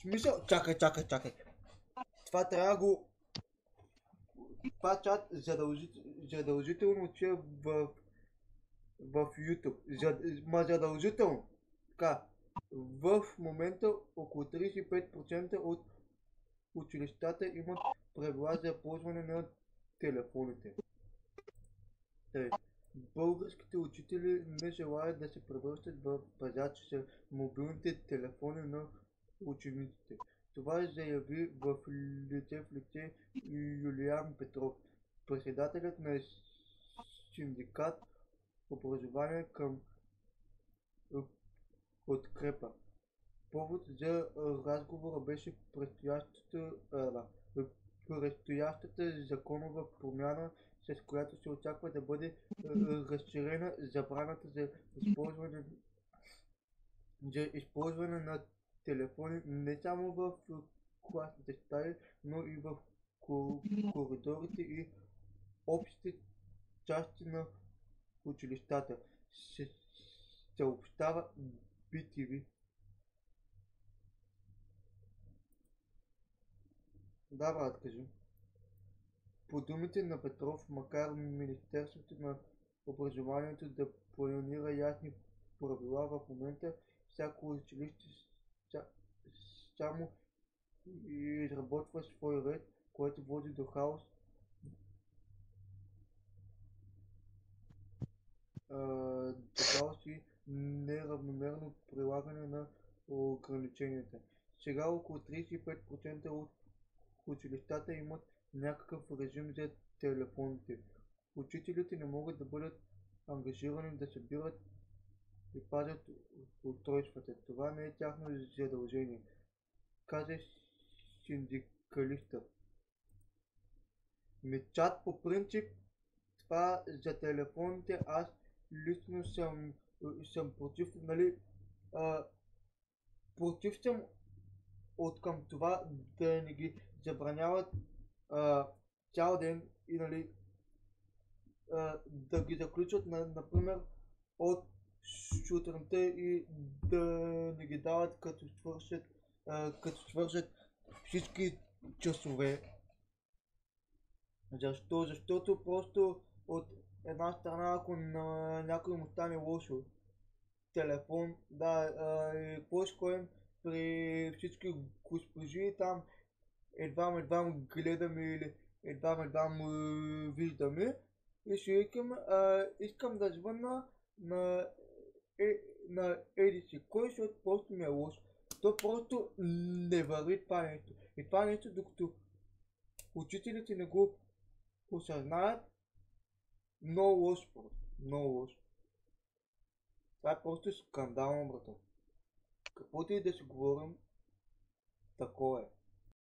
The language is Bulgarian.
Смисъл, чакай. Това трябва го... Това чат задължително че в YouTube. Задължително. Така. В момента около 35% от училищата имат правила за ползване на телефоните. Българските учители не желаят да се превръщат в пазачи с мобилните телефони на учениците. Това заяви в лице Юлиан Петров, председателят на синдикат образование към подкрепа. Повод за разговора беше предстоящата законова промяна, с която се очаква да бъде разширена забраната за използване на телефони не само в класните стаи, но и в коридорите и общите части на училищата, се съобщава BTV. Да, брат, кажи. По думите на Петров, макар Министерството на образованието да планира ясни правила, в момента всяко училище само изработва свой ред, което води до хаос и неравномерно прилагане на ограниченията. Сега около 35% от училищата имат някакъв режим за телефоните. Учителите не могат да бъдат ангажирани да събират и пазят устройствата. Това не е тяхно задължение, каза синдикалиста. Чат по принцип това за телефоните аз лично съм против, нали, против съм от към това да не ги забраняват цял ден и нали да ги заключат например от сутринта и да не ги дават като свършат всички часове. Защото просто от една страна, ако на някой му стане лошо телефон, да, какво ще ходим при всички госпожи там, едва гледаме или едва виждаме и ще викам, искам да звънна на еди си кой, защото просто ми е лошо. То просто не върви това нещо. И това нещо, докато учителите не го осъзнаят, много лошо просто. Много лошо. Това е просто скандално, брата. Каквото и да си говорим, такова е.